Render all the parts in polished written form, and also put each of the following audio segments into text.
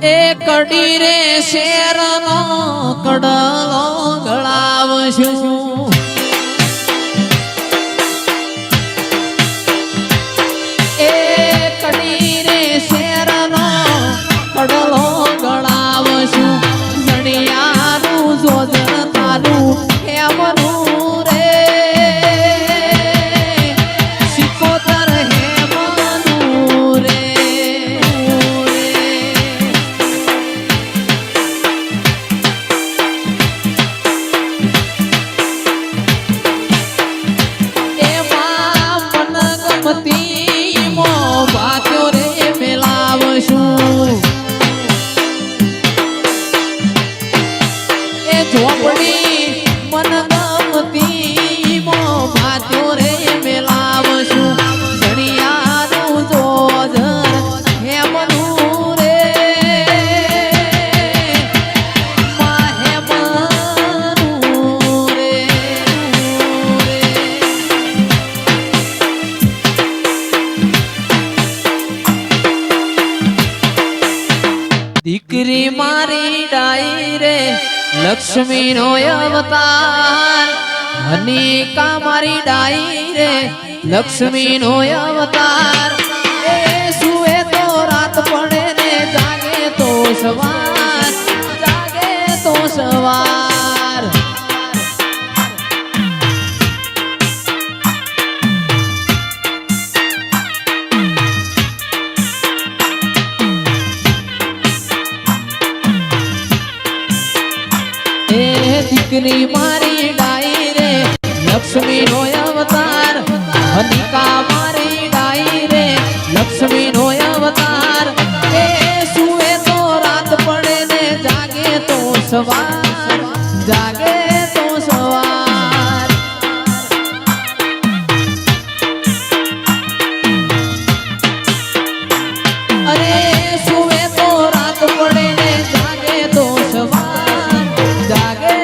એ કડી રે શેરનો કડલો ગળાવશું એ કડી રે શેરનો કડલો ગળાવશું જણિયાનું જોજર તારું હેમનું રે શિકોતર હેમનું રે ઝોપડી મન ગમતી મો ભાત્યો રે મેલાવશું જણિયાનું જોજર હેમનું રે મા હેમનું રે દીકરી મારી ડાઈ રે લક્ષ્મી નો અવતાર હનિકા મારી ડાઈ રે લક્ષ્મી નો અવતાર એ સુએ તો રાત પડે ને જાગે તો સવાર જાગે તો સવાર દીકરી મારી ડાઈ રે લક્ષ્મી નો અવતાર હનિકા મારી ડાઈ રે લક્ષ્મી નો અવતાર એ સુએ તો રાત પડે ને જાગે તો સવાર જાગે તો સવાર અરે સુએ તો રાત પડે ને જાગે તો સવાર જાગે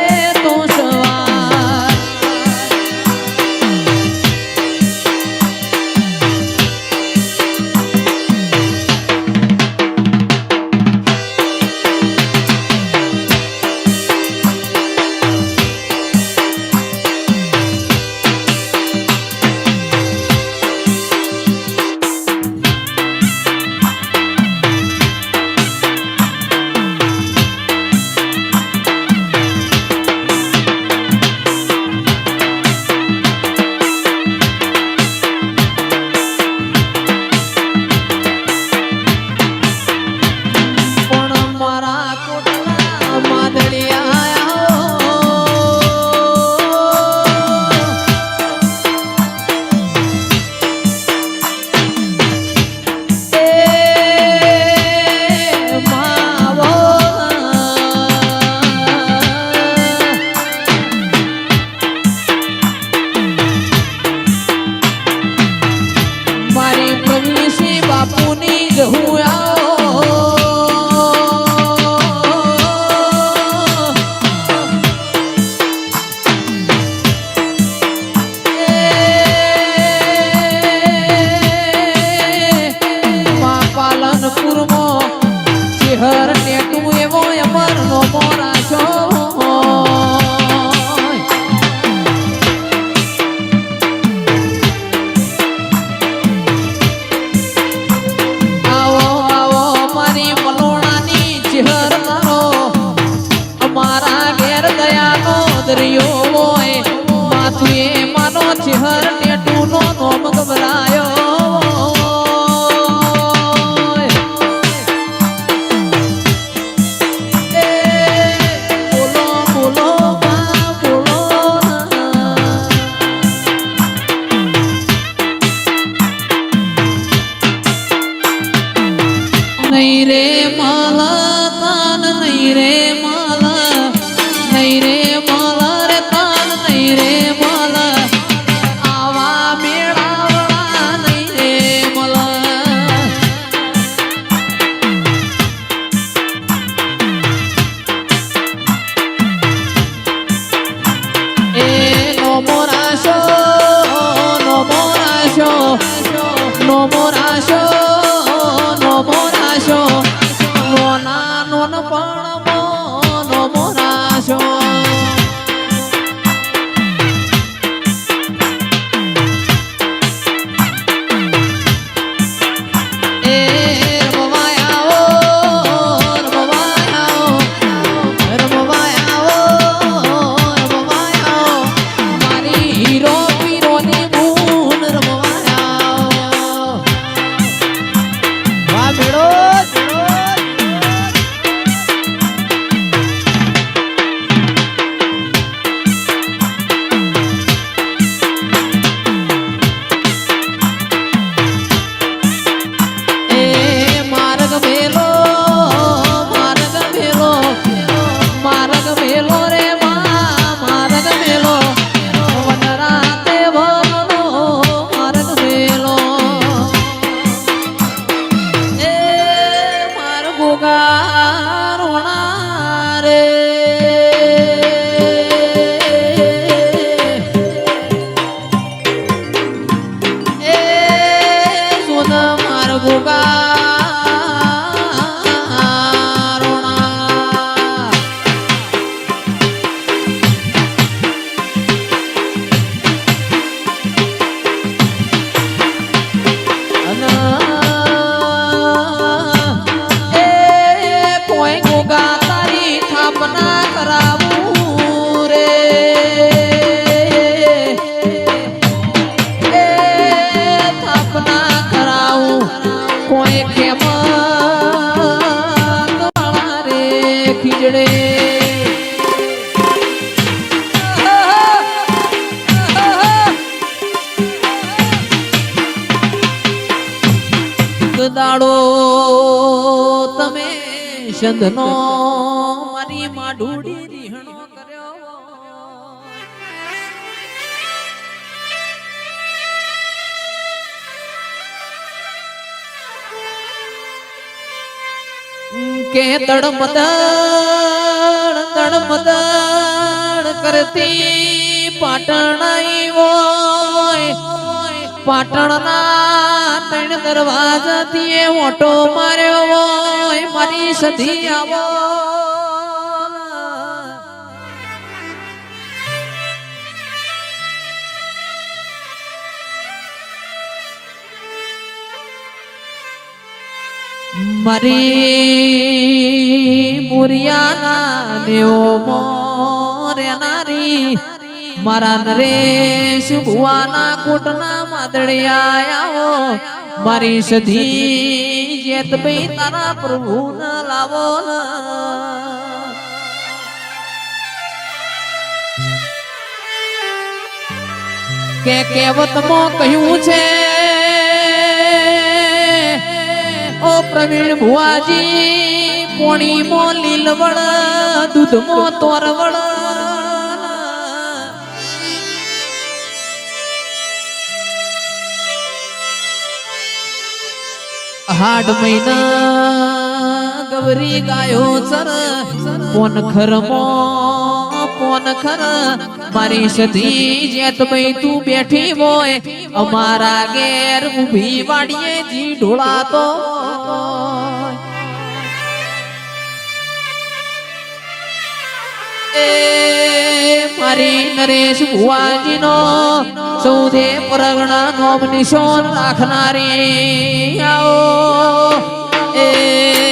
નહીં રે માલા તાન નહીં રે માલા નહીં રે માલા રે તાન નહીં રે માલા આવા મેળાવડા નહીં રે માલા એ નો મોરાશો નો મોરાશો નો મોરાશો નો મોરાશો નો ના નોન પણ નો મોરાશો દાડો તમે સંધનો મારી માઢુડી રીહણો કર્યો કે તડમદડ કરતી પાટણ આવ્યો પાટણના ત્રણ દરવાજાથી ઓટો માર્યો હોય મારી સધી આવો મારી મુરિયાના લેવો મોરે નારી મારા નરેશ ભુવાના કોટના માદળિયા આવો મારી સધી જેત ભાઈ તારા પ્રભુ ના લાવો કે કહેવતમાં કહ્યું છે ઓ પ્રવીણ ભુવાજી પોણીમાં લીલવળ દૂધમાં તોરવળ હાડ મહિના ગવરી ગાયો સર પોન ખર મારી સધી જેત ભાઈ તું બેઠી હોય અમારા ઘેર ઉભી વાડીએ જી ઢોળાતો એ મારી નરેશ ભુવાજી નો સૌદે પરગણા નોમ નિશાન રાખનારી આવો એ